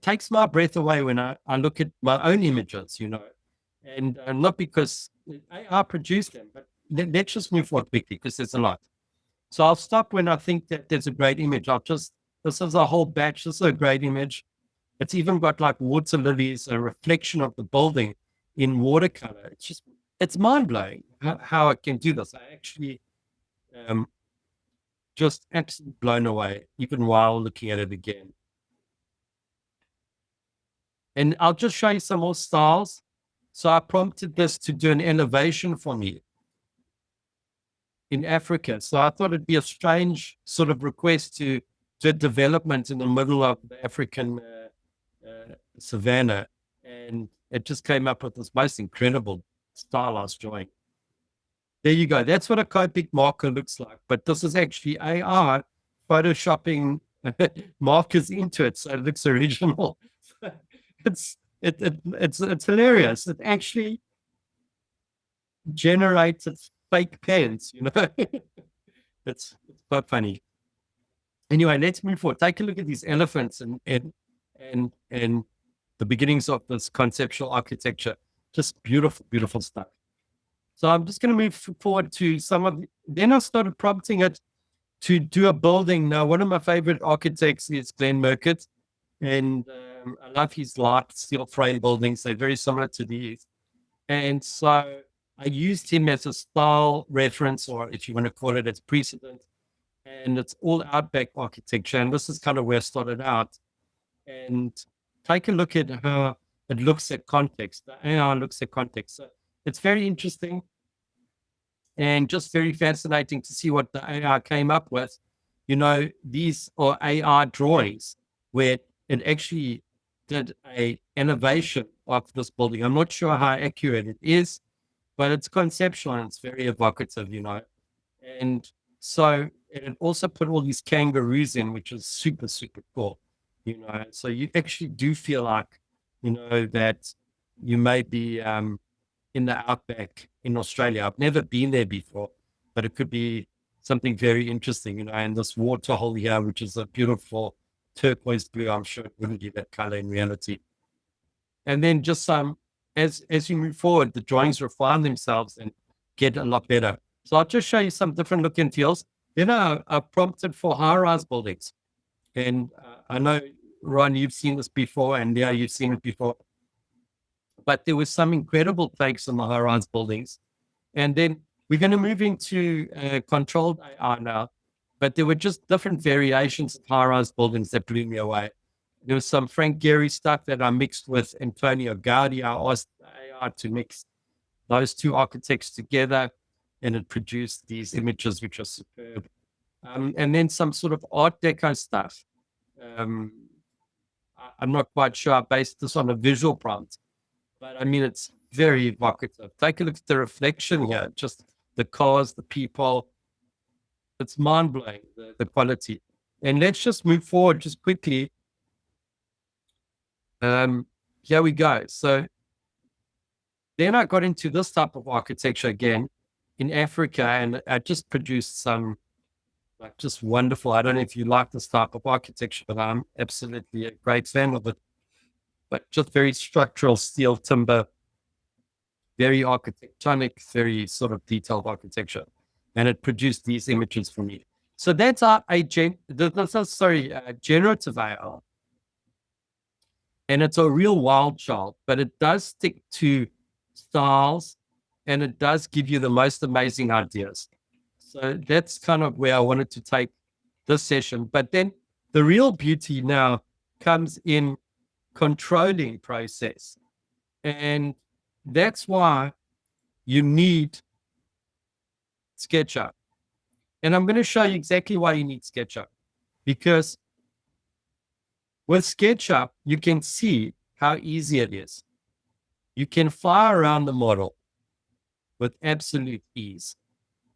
takes my breath away when I look at my own images, and not because AI produced them, but let's just move forward quickly because there's a lot. So I'll stop when I think that there's a great image. This is a whole batch. This is a great image. It's even got like water lilies, a reflection of the building in watercolor. It's mind blowing how it can do this. I actually just absolutely blown away, even while looking at it again. And I'll just show you some more styles. So I prompted this to do an elevation for me. in Africa. So I thought it'd be a strange sort of request to a development in the middle of the African savannah. And it just came up with this most incredible stylized drawing. There you go. That's what a Copic marker looks like. But this is actually AI photoshopping markers into it, so it looks original. It's hilarious. It actually generated fake pens, it's quite funny. Anyway, let's move forward. Take a look at these elephants and the beginnings of this conceptual architecture. Just beautiful, beautiful stuff. So I'm just going to move forward to then I started prompting it to do a building. Now, one of my favorite architects is Glenn Murcutt, and I love his light steel frame buildings. They're very similar to these. And so I used him as a style reference, or if you want to call it as precedent, and it's all outback architecture. And this is kind of where I started out. And take a look at how it looks at context. The AI looks at context. So it's very interesting and just very fascinating to see what the AI came up with. These are AI drawings where it actually did an innovation of this building. I'm not sure how accurate it is, but it's conceptual and it's very evocative, And so it also put all these kangaroos in, which is super, super cool, So you actually do feel like, that you may be in the outback in Australia. I've never been there before, but it could be something very interesting, and this waterhole here, which is a beautiful turquoise blue. I'm sure it wouldn't be that color in reality. And then just as you move forward, the drawings refine themselves and get a lot better. So I'll just show you some different look and feels. Then I prompted for high-rise buildings. And I know, Ron, you've seen this before, and yeah, you've seen it before. But there was some incredible takes on the high-rise buildings. And then we're going to move into controlled AI now. But there were just different variations of high-rise buildings that blew me away. There was some Frank Gehry stuff that I mixed with Antonio Gaudi. I asked AI to mix those two architects together, and it produced these images, which are superb. And then some sort of Art Deco stuff. I'm not quite sure. I based this on a visual prompt, but I mean, it's very evocative. Take a look at the reflection here, just the cars, the people. It's mind-blowing, the quality. And let's just move forward just quickly. Here we go. So then I got into this type of architecture again in Africa, and I just produced some just wonderful. I don't know if you like this type of architecture, but I'm absolutely a great fan of it. But just very structural steel timber, very architectonic, very sort of detailed architecture. And it produced these images for me. So that's generative AI. And it's a real wild child, but it does stick to styles and it does give you the most amazing ideas. So that's kind of where I wanted to take this session. But then the real beauty now comes in controlling process. And that's why you need SketchUp. And I'm going to show you exactly why you need SketchUp. Because with SketchUp, you can see how easy it is. You can fly around the model with absolute ease.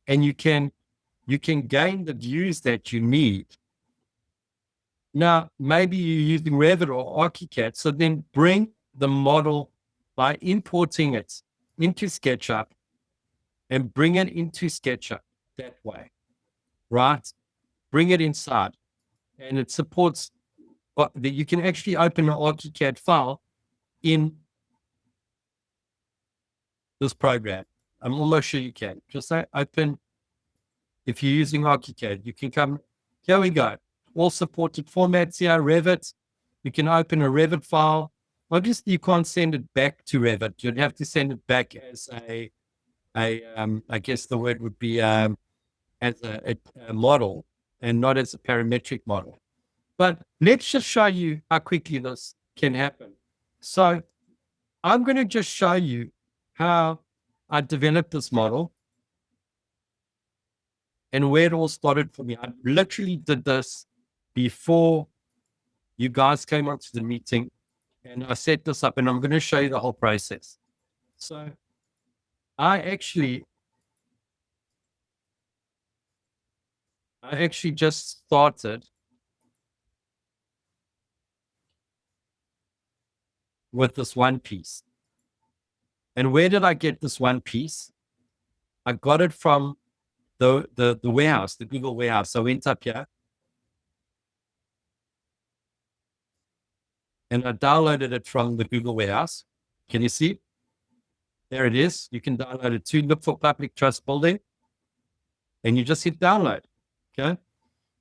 And you can gain the views that you need. Now, maybe you're using Revit or ArchiCAD, so then bring the model by importing it into SketchUp and bring it into SketchUp that way, right? Bring it inside. And it supports that you can actually open an ArchiCAD file in this program. I'm almost sure you can. Just say open. If you're using ArchiCAD, you can come. Here we go. All supported formats here, Revit. You can open a Revit file. Obviously, you can't send it back to Revit. You'd have to send it back as I guess the word would be as a model and not as a parametric model. But let's just show you how quickly this can happen. So I'm going to just show you how I developed this model. and where it all started for me. I literally did this before you guys came onto the meeting, and I set this up, and I'm going to show you the whole process. So I actually just started with this one piece. And where did I get this one piece? I got it from the warehouse, the Google warehouse. I went up here and I downloaded it from the Google warehouse. Can you see? There it is. You can download it too. Look for public trust building and you just hit download. Okay.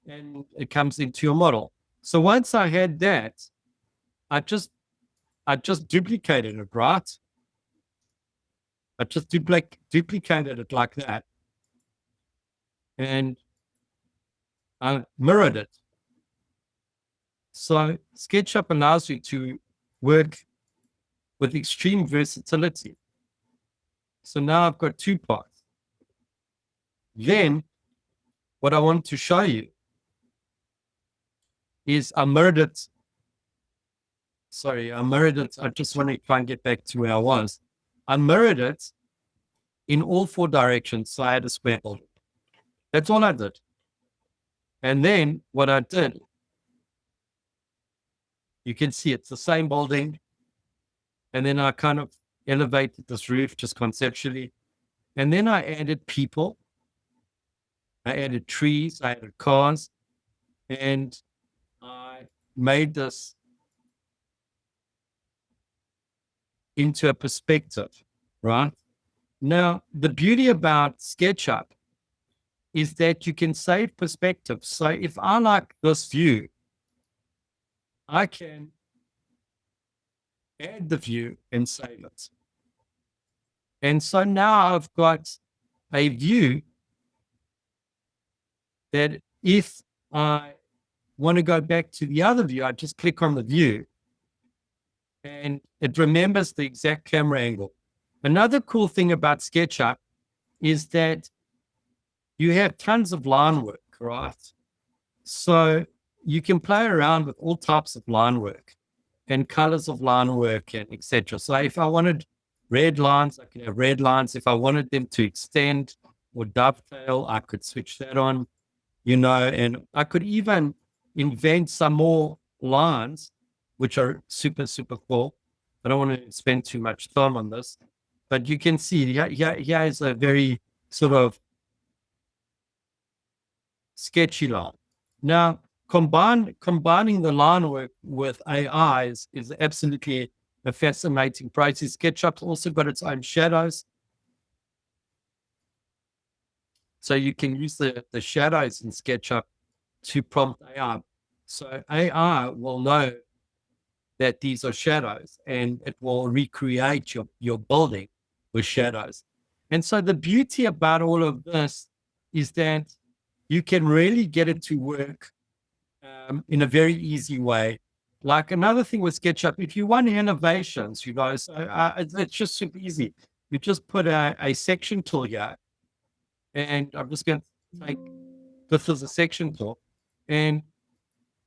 And it comes into your model. So once I had that, I just duplicated it, right? I just duplicated it like that. And I mirrored it. So SketchUp allows you to work with extreme versatility. So now I've got two parts. Then what I want to show you is I mirrored it. Sorry, I mirrored it. I just want to try and get back to where I was. I mirrored it in all four directions. So I had a square building. That's all I did. And then what I did, you can see it's the same building. And then I kind of elevated this roof just conceptually. And then I added people. I added trees. I added cars. And I made this into a perspective, right? Now, the beauty about SketchUp is that you can save perspective. So if I like this view, I can add the view and save it. And so now I've got a view that if I want to go back to the other view, I just click on the view and it remembers the exact camera angle. Another cool thing about SketchUp is that you have tons of line work, right? So you can play around with all types of line work and colors of line work and etc. So if I wanted red lines, I can have red lines. If I wanted them to extend or dovetail, I could switch that on, and I could even invent some more lines, which are super, super cool. I don't want to spend too much time on this, but you can see here is a very sort of sketchy line. Now, combining the line work with AI is absolutely a fascinating process. SketchUp's also got its own shadows. So you can use the shadows in SketchUp to prompt AI. So AI will know that these are shadows and it will recreate your building with shadows. And so the beauty about all of this is that you can really get it to work in a very easy way. Like another thing with SketchUp, if you want innovations, so it's just super easy. You just put a section tool here, and I'm just going to take this as a section tool and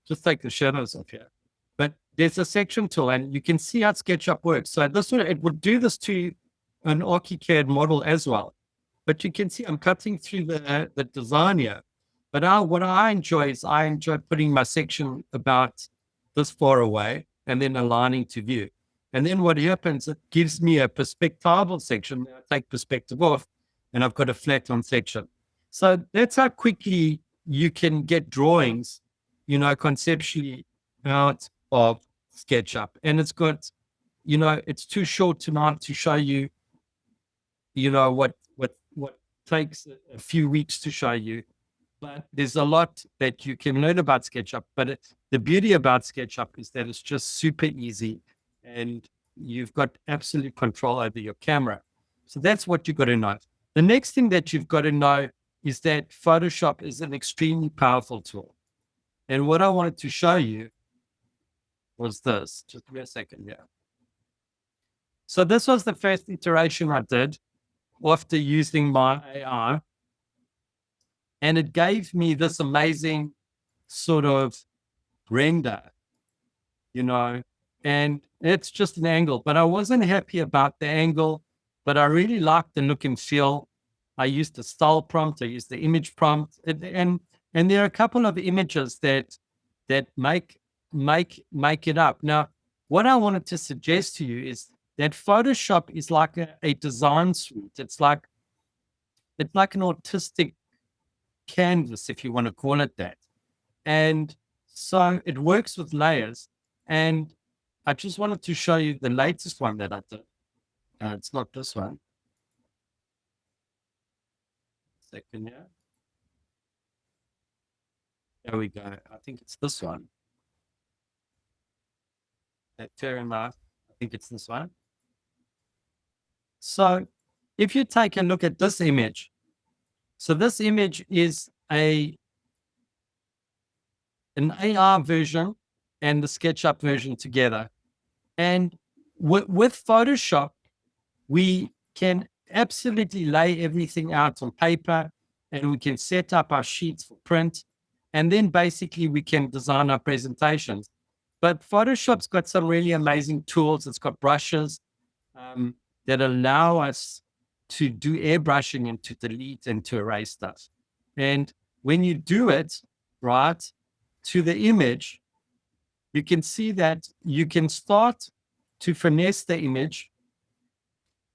just take the shadows off here. But there's a section tool, and you can see how SketchUp works. So it would do this to an ArchiCAD model as well. But you can see I'm cutting through the design here. But what I enjoy is putting my section about this far away and then aligning to view. And then what happens, it gives me a perspectival section. I take perspective off and I've got a flat on section. So that's how quickly you can get drawings, conceptually out of SketchUp. And it's got, it's too short tonight to show you, what takes a few weeks to show you. But there's a lot that you can learn about SketchUp. But the beauty about SketchUp is that it's just super easy and you've got absolute control over your camera. So that's what you've got to know. The next thing that you've got to know is that Photoshop is an extremely powerful tool. And what I wanted to show you was this. Just give me a second here. So this was the first iteration I did after using my AI. and it gave me this amazing sort of render, and it's just an angle, but I wasn't happy about the angle, but I really liked the look and feel. I used the style prompt, I used the image prompt, and there are a couple of images that make it up. Now, what I wanted to suggest to you is that Photoshop is like a design suite. It's like an autistic canvas, if you want to call it that. And so it works with layers. And I just wanted to show you the latest one that I did. It's not this one. Second, yeah. There we go. I think it's this one. Fair enough. I think it's this one. So if you take a look at this image, so this image is an AR version and the SketchUp version together. And with Photoshop, we can absolutely lay everything out on paper, and we can set up our sheets for print, and then basically we can design our presentations. But Photoshop's got some really amazing tools. It's got brushes that allow us to do airbrushing and to delete and to erase stuff. And when you do it, right, to the image, you can see that you can start to finesse the image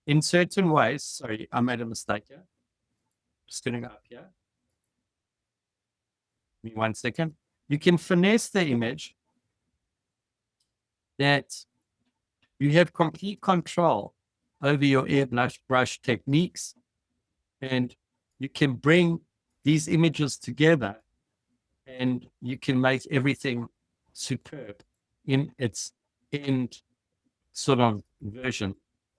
in certain ways. Sorry, I made a mistake here. Just getting up here. Give me 1 second. You can finesse the image that you have complete control over your airbrush techniques, and you can bring these images together and you can make everything superb in its end sort of version.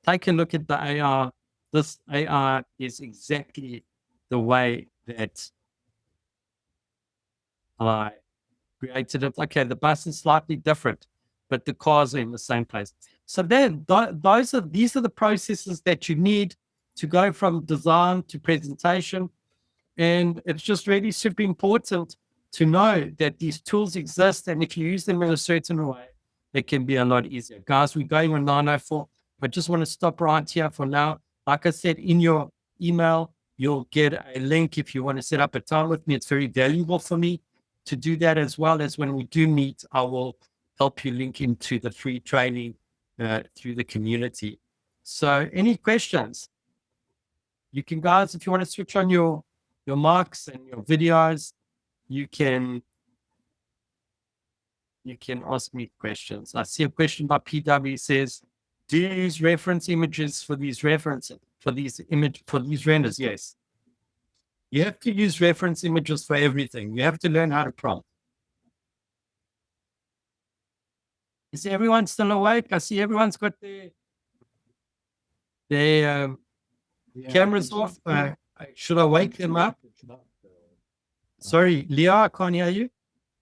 Take a look at the AR. This AR is exactly the way that I created it. Okay, the bus is slightly different, but the cars are in the same place. So then these are the processes that you need to go from design to presentation. And it's just really super important to know that these tools exist. And if you use them in a certain way, it can be a lot easier. Guys, we're going on 9:04. I just want to stop right here for now. Like I said, in your email, you'll get a link if you want to set up a time with me. It's very valuable for me to do that, as well as when we do meet, I will help you link into the free training through the community. So any questions? You can, guys, if you want to switch on your mics and your videos, you can ask me questions. I see a question by PW says, do you use reference images for these renders? Yes. You have to use reference images for everything. You have to learn how to prompt. Is everyone still awake? I see everyone's got their cameras off. Should I wake them up? Sorry, Leo, I can't hear you.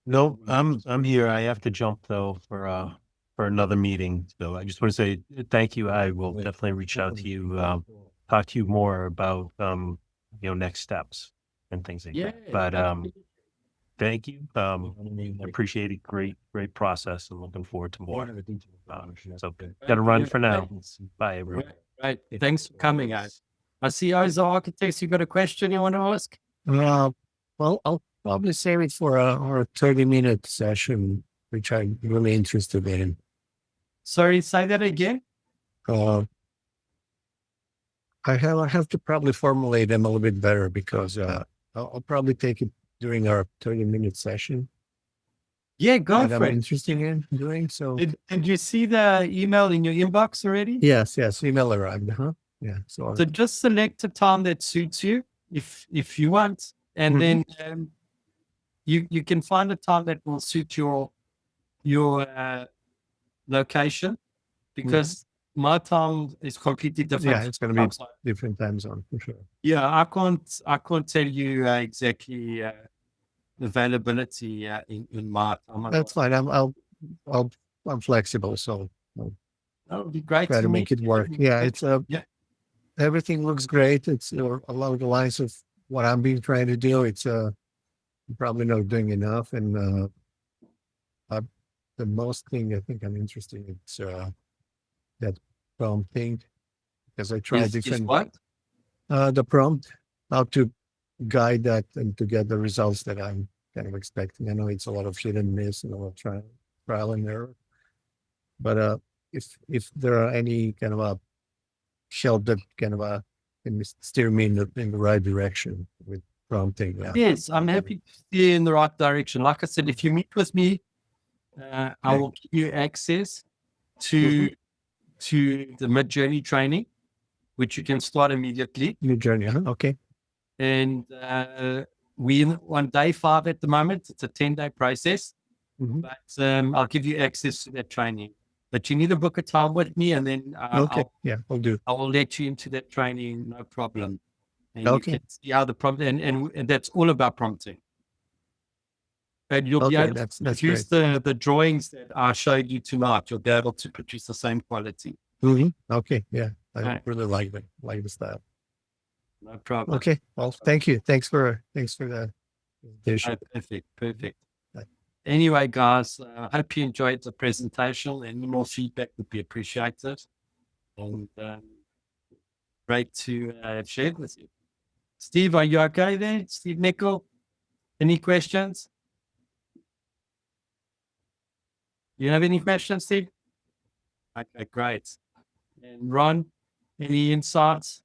No, I'm here. I have to jump though for another meeting. So I just want to say thank you. I will definitely reach out to you, talk to you more about next steps and things like that. But thank you. I appreciate it. Great process, and looking forward to more. So got to run for now. Bye, everyone.
Right. Thanks for coming, guys. I see Oza Architects. You got a question you want to ask?
Well, I'll probably save it for a 30-minute session, which I'm really interested in.
Sorry, say that again.
I have to probably formulate them a little bit better, because I'll probably take it during our 30-minute session.
Yeah, go
for
for
it. I'm
it.
interested in doing so.
Did you see the email in your inbox already?
Yes, email arrived. Yeah. So
just select a time that suits you if you want, and then you can find a time that will suit your location, because my time is completely different.
yeah, it's going to be different time zone for sure.
Yeah, I can't tell you exactly availability in my time.
That's fine. I'm flexible, so
That would be great.
try to make it work. Yeah, it's
Yeah.
everything looks great. It's along the lines of what I'm being trying to do. It's probably not doing enough, and the most thing I think I'm interested in is that prompt thing, because I tried
Is
different
what?
the prompt, how to guide that and to get the results that I'm kind of expecting. I know it's a lot of hit and miss and a lot of trial and error, but if there are any kind of a help that kind of can steer me in the right direction with prompting. Yeah.
Yes, I'm happy to steer in the right direction. Like I said, if you meet with me, I will give you access to the Midjourney training, which you can start immediately.
Midjourney. Okay.
And we're on day 5 at the moment. It's a 10-day process,
Mhm.
but I'll give you access to that training. But you need to book a time with me, and then
Okay. Yeah, I'll do.
I will let you into that training, no problem. And you
Okay.
can see how the prompt, and that's all about prompting. And you'll be
Okay,
able to
that's
produce
great.
the drawings that I showed you tonight. You'll be able to produce the same quality.
Okay. Yeah. I
Right.
really like the style.
No problem.
Okay. Well, thank you. Thanks for the presentation.
Perfect.
Right.
Anyway, guys, I hope you enjoyed the presentation. Any more feedback would be appreciated. And great to have shared with you. Steve, are you okay there? Steve Nickel, any questions? You have any questions, Steve? Okay, great. And Ron, any insights?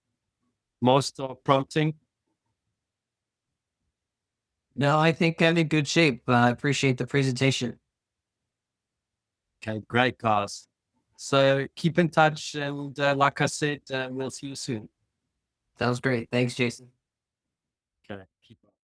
Most of prompting?
No, I think I'm in good shape. I appreciate the presentation.
Okay, great, guys. So keep in touch. And like I said, we'll see you soon.
Sounds great. Thanks, Jason.